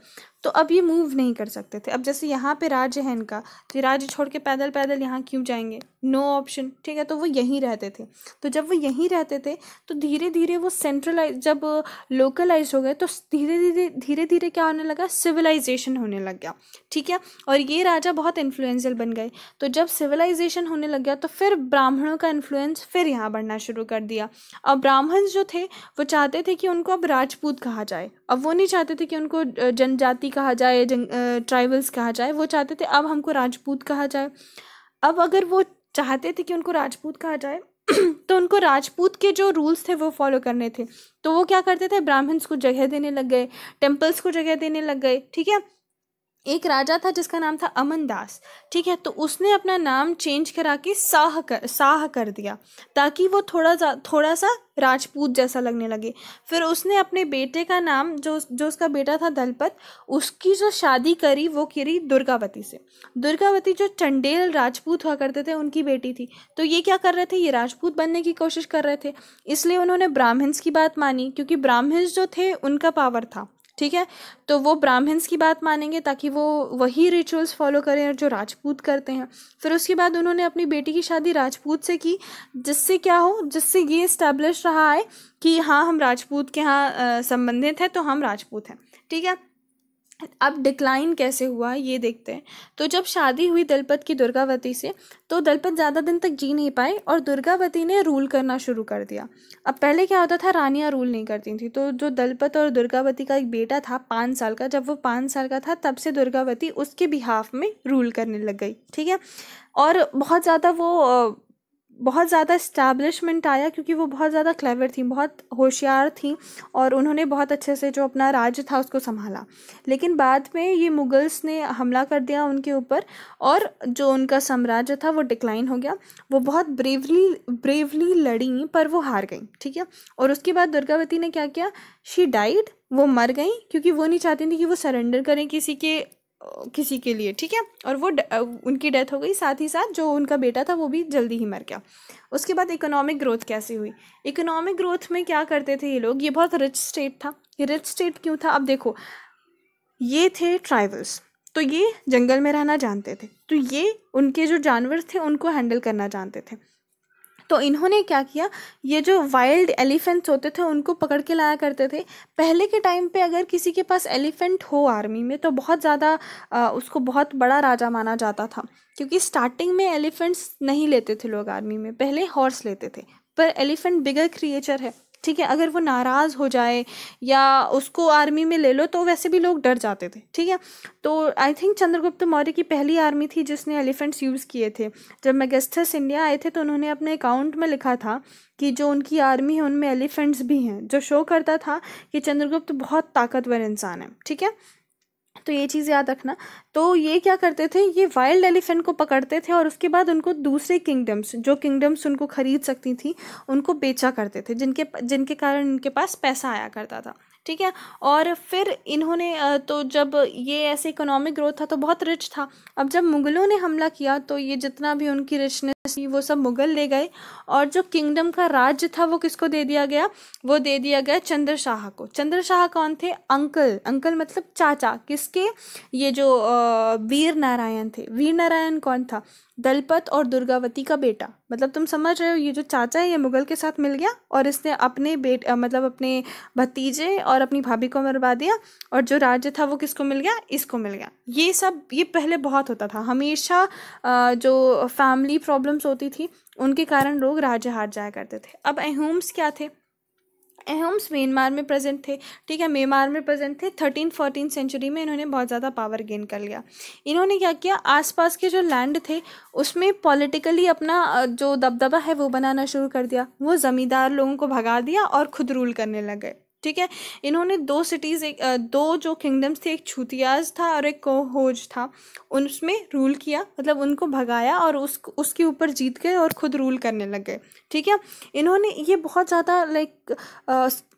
तो अब ये मूव नहीं कर सकते थे। अब जैसे यहाँ पे राज्य है इनका, तो राज्य छोड़ के पैदल पैदल यहाँ क्यों जाएंगे, नो ऑप्शन, ठीक है। तो वो यहीं रहते थे। तो जब वो यहीं रहते थे तो धीरे धीरे वो सेंट्रलाइज, जब लोकलाइज हो गए तो धीरे धीरे क्या होने लगा, सिविलाइजेशन होने लग गया, ठीक है। और ये राजा बहुत इन्फ्लुएंशियल बन गए। तो जब सिविलाइजेशन होने लग गया तो फिर ब्राह्मणों का इन्फ्लुएंस फिर यहाँ बढ़ना शुरू कर दिया। अब ब्राह्मण जो थे वो चाहते थे कि उनको अब राजपूत कहा जाए। अब वो नहीं चाहते थे कि उनको जनजाति कहा जाए, ट्राइबल्स कहा जाए, वो चाहते थे अब हमको राजपूत कहा जाए। अब अगर वो चाहते थे कि उनको राजपूत कहा जाए तो उनको राजपूत के जो रूल्स थे वो फॉलो करने थे। तो वो क्या करते थे, ब्राह्मण्स को जगह देने लग गए, टेम्पल्स को जगह देने लग गए, ठीक है। एक राजा था जिसका नाम था अमन दास, ठीक है। तो उसने अपना नाम चेंज करा के शाह कर दिया, ताकि वो थोड़ा सा राजपूत जैसा लगने लगे। फिर उसने अपने बेटे का नाम, जो उसका बेटा था दलपत, उसकी जो शादी करी वो करी दुर्गावती से। दुर्गावती जो चंडेल राजपूत हुआ करते थे उनकी बेटी थी। तो ये क्या कर रहे थे, ये राजपूत बनने की कोशिश कर रहे थे। इसलिए उन्होंने ब्राह्मण्स की बात मानी, क्योंकि ब्राह्मण्स जो थे उनका पावर था, ठीक है। तो वो ब्राह्मण्स की बात मानेंगे ताकि वो वही रिचुअल्स फॉलो करें जो राजपूत करते हैं। फिर उसके बाद उन्होंने अपनी बेटी की शादी राजपूत से की, जिससे ये इस्टेब्लिश रहा है कि हाँ, हम राजपूत के यहाँ संबंधित हैं, तो हम राजपूत हैं, ठीक है। अब डिक्लाइन कैसे हुआ ये देखते हैं। तो जब शादी हुई दलपत की दुर्गावती से, तो दलपत ज़्यादा दिन तक जी नहीं पाए और दुर्गावती ने रूल करना शुरू कर दिया। अब पहले क्या होता था, रानियाँ रूल नहीं करती थी। तो जो दलपत और दुर्गावती का एक बेटा था 5 साल का, जब वो 5 साल का था तब से दुर्गावती उसके बिहाफ में रूल करने लग गई, ठीक है। और बहुत ज़्यादा इस्टेब्लिशमेंट आया, क्योंकि वो बहुत ज़्यादा क्लेवर थी, बहुत होशियार थी, और उन्होंने बहुत अच्छे से जो अपना राज्य था उसको संभाला। लेकिन बाद में ये मुगल्स ने हमला कर दिया उनके ऊपर, और जो उनका साम्राज्य था वो डिक्लाइन हो गया। वो बहुत ब्रेवली लड़ी, पर वो हार गई, ठीक है। और उसके बाद दुर्गावती ने क्या किया, शी डाइड, वो मर गई, क्योंकि वो नहीं चाहती थी कि वो सरेंडर करें किसी के लिए, ठीक है। और वो उनकी डेथ हो गई, साथ ही साथ जो उनका बेटा था वो भी जल्दी ही मर गया। उसके बाद इकोनॉमिक ग्रोथ कैसे हुई, इकोनॉमिक ग्रोथ में क्या करते थे ये लोग, ये बहुत रिच स्टेट था। ये रिच स्टेट क्यों था, अब देखो, ये थे ट्राइबल्स, तो ये जंगल में रहना जानते थे, तो ये उनके जो जानवर थे उनको हैंडल करना जानते थे। तो इन्होंने क्या किया, ये जो वाइल्ड एलिफेंट्स होते थे उनको पकड़ के लाया करते थे। पहले के टाइम पे अगर किसी के पास एलिफेंट हो आर्मी में तो बहुत ज़्यादा उसको बहुत बड़ा राजा माना जाता था, क्योंकि स्टार्टिंग में एलिफेंट्स नहीं लेते थे लोग आर्मी में, पहले हॉर्स लेते थे। पर एलिफेंट बिगर क्रिएचर है, ठीक है। अगर वो नाराज़ हो जाए या उसको आर्मी में ले लो तो वैसे भी लोग डर जाते थे, ठीक है। तो आई थिंक चंद्रगुप्त मौर्य की पहली आर्मी थी जिसने एलिफेंट्स यूज़ किए थे। जब मेगस्थस इंडिया आए थे तो उन्होंने अपने अकाउंट में लिखा था कि जो उनकी आर्मी है उनमें एलिफेंट्स भी हैं, जो शो करता था कि चंद्रगुप्त बहुत ताकतवर इंसान है, ठीक है। तो ये चीज़ याद रखना। तो ये क्या करते थे, ये वाइल्ड एलिफेंट को पकड़ते थे और उसके बाद उनको दूसरे जो किंगडम्स उनको खरीद सकती थी उनको बेचा करते थे, जिनके कारण इनके पास पैसा आया करता था, ठीक है। और फिर इन्होंने तो जब ये ऐसे इकोनॉमिक ग्रोथ था तो बहुत रिच था। अब जब मुग़लों ने हमला किया तो ये जितना भी उनकी रिचनेस थी वो सब मुग़ल ले गए, और जो किंगडम का राज्य था वो किसको दे दिया गया, वो दे दिया गया चंद्रशाह को। चंद्रशाह कौन थे, अंकल मतलब चाचा किसके, ये जो वीर नारायण थे। वीर नारायण कौन था, दलपत और दुर्गावती का बेटा। मतलब तुम समझ रहे हो, ये जो चाचा है ये मुगल के साथ मिल गया और इसने अपने मतलब अपने भतीजे और अपनी भाभी को मरवा दिया, और जो राज्य था वो किसको मिल गया, इसको मिल गया। ये पहले बहुत होता था हमेशा। जो फैमिली प्रॉब्लम्स होती थी उनके कारण लोग राज्य हार जाया करते थे। अब अहोम्स क्या थे, अहोम्स म्यांमार में प्रेजेंट थे, ठीक है, म्यांमार में प्रेजेंट थे। 13-14 सेंचुरी में इन्होंने बहुत ज़्यादा पावर गेन कर लिया। इन्होंने क्या किया, आसपास के जो लैंड थे उसमें पॉलिटिकली अपना जो दबदबा है वो बनाना शुरू कर दिया। वो ज़मींदार लोगों को भगा दिया और खुद रूल करने लग गए, ठीक है। इन्होंने 2 सिटीज़, दो जो किंगडम्स थे, एक छूतियाज था और एक कोहोज था, उसमें रूल किया, मतलब उनको भगाया और उसके ऊपर जीत गए और खुद रूल करने लग गए, ठीक है। इन्होंने ये बहुत ज़्यादा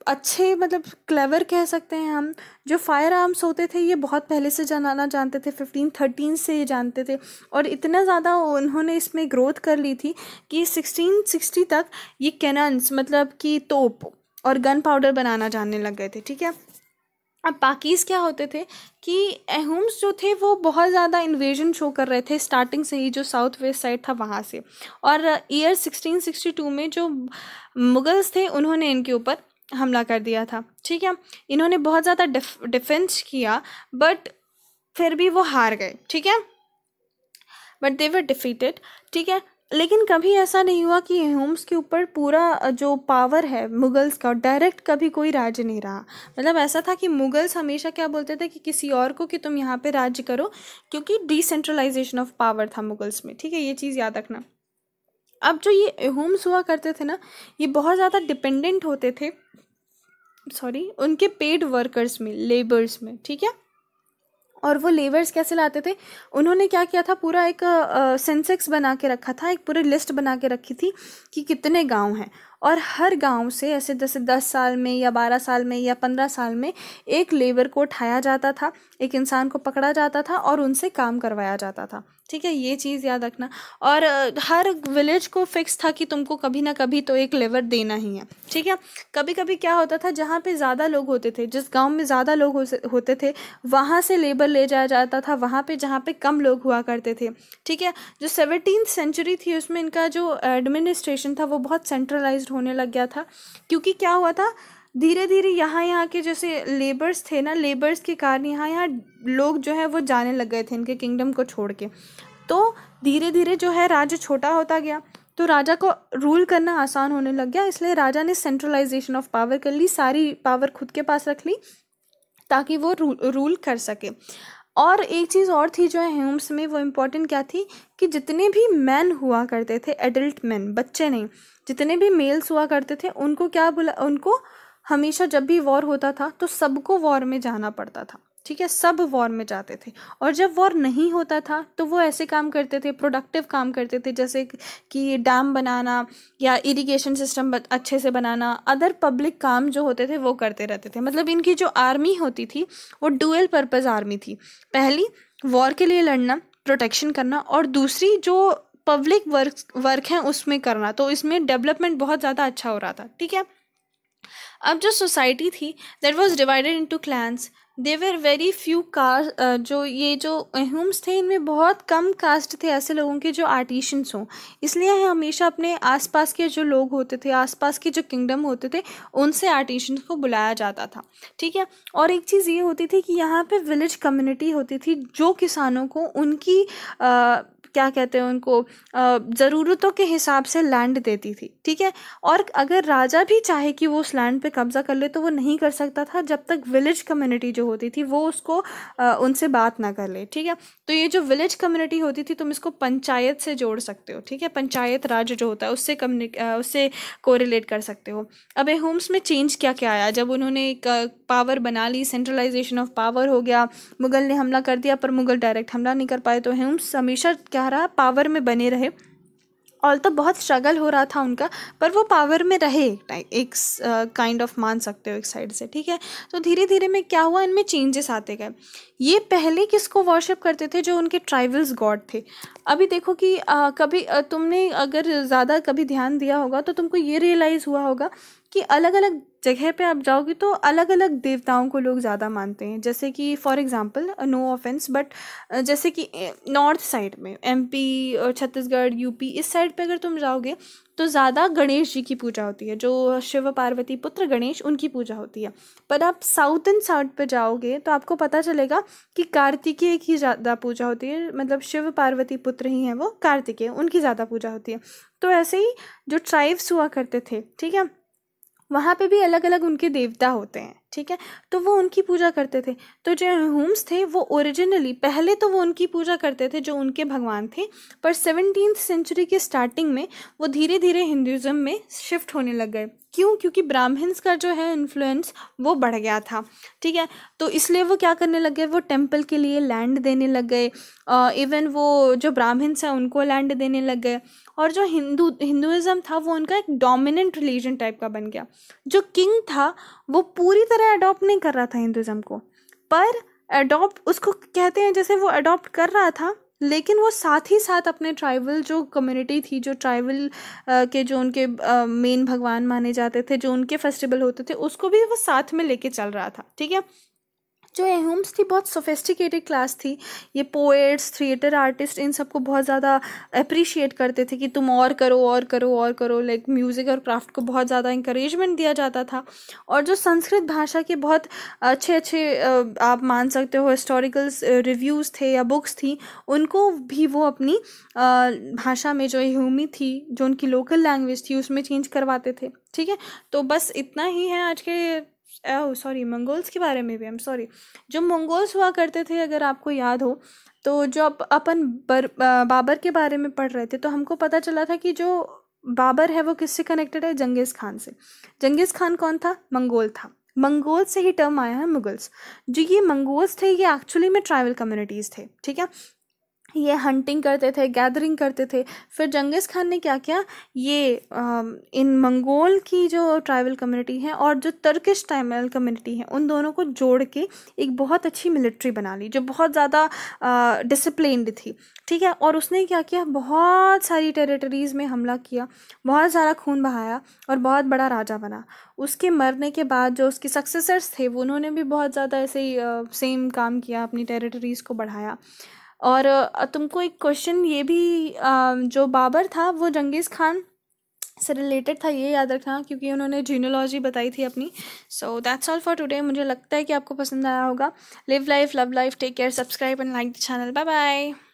अच्छे, मतलब क्लेवर कह सकते हैं हम। जो फायर आर्म्स होते थे ये बहुत पहले से जानते थे, 1513 से ये जानते थे, और इतना ज़्यादा उन्होंने इसमें ग्रोथ कर ली थी कि 1660 तक ये कैनन्स, मतलब कि तोप और गन पाउडर बनाना जानने लग गए थे, ठीक है। अब पाकीज़ क्या होते थे कि एहुम्स जो थे वो बहुत ज़्यादा इन्वेजन शो कर रहे थे स्टार्टिंग से ही, जो साउथ वेस्ट साइड था वहाँ से। और ईयर 1662 में जो मुगल्स थे उन्होंने इनके ऊपर हमला कर दिया था, ठीक है। इन्होंने बहुत ज़्यादा डिफेंस किया, बट फिर भी वो हार गए, ठीक है, बट दे वर डिफीटेड, ठीक है। लेकिन कभी ऐसा नहीं हुआ कि होम्स के ऊपर पूरा जो पावर है मुगल्स का डायरेक्ट कभी कोई राज्य नहीं रहा। मतलब ऐसा था कि मुगल्स हमेशा क्या बोलते थे कि किसी और को कि तुम यहाँ पे राज्य करो, क्योंकि डिसेंट्रलाइजेशन ऑफ पावर था मुगल्स में, ठीक है, ये चीज़ याद रखना। अब जो ये होम्स हुआ करते थे ना, ये बहुत ज़्यादा डिपेंडेंट होते थे, सॉरी, उनके पेड वर्कर्स में, लेबर्स में, ठीक है। और वो लेबर्स कैसे लाते थे, उन्होंने क्या किया था, पूरा एक सेंसेक्स बना के रखा था, एक पूरी लिस्ट बना के रखी थी कि कितने गांव हैं, और हर गांव से ऐसे जैसे 10 साल में या 12 साल में या 15 साल में एक लेबर को उठाया जाता था, एक इंसान को पकड़ा जाता था और उनसे काम करवाया जाता था, ठीक है, ये चीज़ याद रखना। और हर विलेज को फिक्स था कि तुमको कभी ना कभी तो एक लेबर देना ही है, ठीक है। कभी कभी क्या होता था, जहाँ पे ज़्यादा लोग होते थे, जिस गांव में ज़्यादा लोग होते थे, वहाँ से लेबर ले जाया जाता था वहाँ पे जहाँ पे कम लोग हुआ करते थे, ठीक है। जो 17th सेंचुरी थी उसमें इनका जो एडमिनिस्ट्रेशन था वो बहुत सेंट्रलाइज्ड होने लग गया था, क्योंकि क्या हुआ था, धीरे धीरे यहाँ के जैसे लेबर्स थे ना, लेबर्स के कारण यहाँ लोग जो है वो जाने लग गए थे इनके किंगडम को छोड़ के। तो धीरे धीरे जो है राज्य छोटा होता गया, तो राजा को रूल करना आसान होने लग गया, इसलिए राजा ने सेंट्रलाइजेशन ऑफ पावर कर ली, सारी पावर खुद के पास रख ली ताकि वो रूल कर सके। और एक चीज़ और थी जो है होम्स में, वो इम्पोर्टेंट क्या थी कि जितने भी मैन हुआ करते थे, एडल्ट मैन, बच्चे नहीं, जितने भी मेल्स हुआ करते थे, उनको क्या बोला, उनको हमेशा जब भी वॉर होता था तो सबको वॉर में जाना पड़ता था, ठीक है, सब वॉर में जाते थे। और जब वॉर नहीं होता था तो वो ऐसे काम करते थे, प्रोडक्टिव काम करते थे, जैसे कि डैम बनाना या इरिगेशन सिस्टम अच्छे से बनाना, अदर पब्लिक काम जो होते थे वो करते रहते थे। मतलब इनकी जो आर्मी होती थी वो डुअल पर्पस आर्मी थी, पहली वॉर के लिए लड़ना, प्रोटेक्शन करना, और दूसरी जो पब्लिक वर्क है उसमें करना। तो इसमें डेवलपमेंट बहुत ज़्यादा अच्छा हो रहा था, ठीक है। अब जो सोसाइटी थी that was divided into clans, there were very few caste, जो ह्यूम्स थे इनमें बहुत कम कास्ट थे ऐसे लोगों के जो आर्टिशंस हों, इसलिए हमेशा अपने आसपास के जो लोग होते थे, आसपास के जो किंगडम होते थे, उनसे आर्टिशंस को बुलाया जाता था, ठीक है। और एक चीज़ ये होती थी कि यहाँ पे विलेज कम्युनिटी होती थी जो किसानों को उनकी क्या कहते हैं उनको ज़रूरतों के हिसाब से लैंड देती थी, ठीक है। और अगर राजा भी चाहे कि वो उस लैंड पे कब्जा कर ले तो वो नहीं कर सकता था जब तक विलेज कम्युनिटी जो होती थी वो उसको उनसे बात ना कर ले, ठीक है। तो ये जो विलेज कम्युनिटी होती थी, तुम इसको पंचायत से जोड़ सकते हो, ठीक है, पंचायत राज जो होता है उससे कोरिलेट कर सकते हो। अब होम्स में चेंज क्या क्या आया, जब उन्होंने एक पावर बना ली, सेंट्रलाइजेशन ऑफ पावर हो गया, मुगल ने हमला कर दिया पर मुगल डायरेक्ट हमला नहीं कर पाए, तो होम्स हमेशा क्या रहा, पावर में बने रहे। और तो बहुत स्ट्रगल हो रहा था उनका, पर वो पावर में रहे, एक काइंड ऑफ मान सकते हो एक साइड से, ठीक है। तो धीरे धीरे में क्या हुआ, इनमें चेंजेस आते गए। ये पहले किसको वर्शिप करते थे, जो उनके ट्राइबल्स गॉड थे। अभी देखो कि कभी तुमने अगर ज़्यादा कभी ध्यान दिया होगा तो तुमको ये रियलाइज़ हुआ होगा कि अलग अलग जगह पे आप जाओगे तो अलग अलग देवताओं को लोग ज़्यादा मानते हैं। जैसे कि for example, no offence, but जैसे कि नॉर्थ साइड में एमपी और छत्तीसगढ़, यूपी, इस साइड पे अगर तुम जाओगे तो ज़्यादा गणेश जी की पूजा होती है, जो शिव पार्वती पुत्र गणेश, उनकी पूजा होती है। पर आप साउथर्न साइड पे जाओगे तो आपको पता चलेगा कि कार्तिकेय की ज़्यादा पूजा होती है, मतलब शिव पार्वती पुत्र ही हैं वो, कार्तिकेय, उनकी ज़्यादा पूजा होती है। तो ऐसे ही जो ट्राइब्स हुआ करते थे, ठीक है, वहाँ पे भी अलग अलग उनके देवता होते हैं, ठीक है, तो वो उनकी पूजा करते थे। तो जो होम्स थे वो ओरिजिनली पहले तो वो उनकी पूजा करते थे जो उनके भगवान थे, पर 17th सेंचुरी के स्टार्टिंग में वो धीरे धीरे हिंदुज़म में शिफ्ट होने लग गए। क्यों? क्योंकि ब्राह्मण्स का जो है इन्फ्लुएंस वो बढ़ गया था, ठीक है। तो इसलिए वो क्या करने लग गए, वो टेम्पल के लिए लैंड देने लग गए, इवन वो जो ब्राह्मण्स हैं उनको लैंड देने लग गए। और जो हिंदुइज़्म था वो उनका एक डोमिनेंट रिलीजन टाइप का बन गया। जो किंग था वो पूरी तरह अडॉप्ट नहीं कर रहा था हिंदुइज़्म को, पर अडॉप्ट उसको कहते हैं, जैसे वो अडॉप्ट कर रहा था लेकिन वो साथ ही साथ अपने ट्राइबल जो कम्युनिटी थी, जो ट्राइबल के जो उनके मेन भगवान माने जाते थे, जो उनके फेस्टिवल होते थे, उसको भी वो साथ में लेके चल रहा था, ठीक है। जो एह्यूम्स थी बहुत सोफिस्टिकेटेड क्लास थी। ये पोएट्स, थिएटर आर्टिस्ट, इन सबको बहुत ज़्यादा अप्रिशिएट करते थे कि तुम और करो और करो और करो। लाइक म्यूज़िक और क्राफ्ट को बहुत ज़्यादा इंकरेजमेंट दिया जाता था। और जो संस्कृत भाषा के बहुत अच्छे अच्छे आप मान सकते हो हिस्टोरिकल रिव्यूज़ थे या बुक्स थी, उनको भी वो अपनी भाषा में जो एह्यूमी थी, जो उनकी लोकल लैंग्वेज थी, उसमें चेंज करवाते थे। ठीक है, तो बस इतना ही है आज के सॉरी मंगोल्स के बारे में भी। सॉरी, जो मंगोल्स हुआ करते थे, अगर आपको याद हो, तो जो अपन बाबर के बारे में पढ़ रहे थे, तो हमको पता चला था कि जो बाबर है वो किससे कनेक्टेड है? जंगीज़ खान से। जंगीज़ खान कौन था? मंगोल था। मंगोल से ही टर्म आया है मुगल्स। जो ये मंगोल्स थे, ये एक्चुअली में ट्राइबल कम्युनिटीज़ थे। ठीक है, ये हंटिंग करते थे, गैदरिंग करते थे। फिर जंगीज़ खान ने क्या किया, ये इन मंगोल की जो ट्राइबल कम्युनिटी है और जो टर्किश ट्राइबल कम्युनिटी है, उन दोनों को जोड़ के एक बहुत अच्छी मिलिट्री बना ली, जो बहुत ज़्यादा डिसिप्लिन्ड थी। ठीक है, और उसने क्या किया, बहुत सारी टेरिटरीज़ में हमला किया, बहुत सारा खून बहाया और बहुत बड़ा राजा बना। उसके मरने के बाद जो उसके सक्सेसर्स थे, वो उन्होंने भी बहुत ज़्यादा ऐसे ही सेम काम किया, अपनी टेरिटरीज़ को बढ़ाया। और तुमको एक क्वेश्चन ये भी, जो बाबर था वो जंगीज़ खान से रिलेटेड था, ये याद रखना, क्योंकि उन्होंने जीनोलॉजी बताई थी अपनी। So that's all for today. मुझे लगता है कि आपको पसंद आया होगा। Live life, love life, take care, subscribe and like the channel. Bye bye.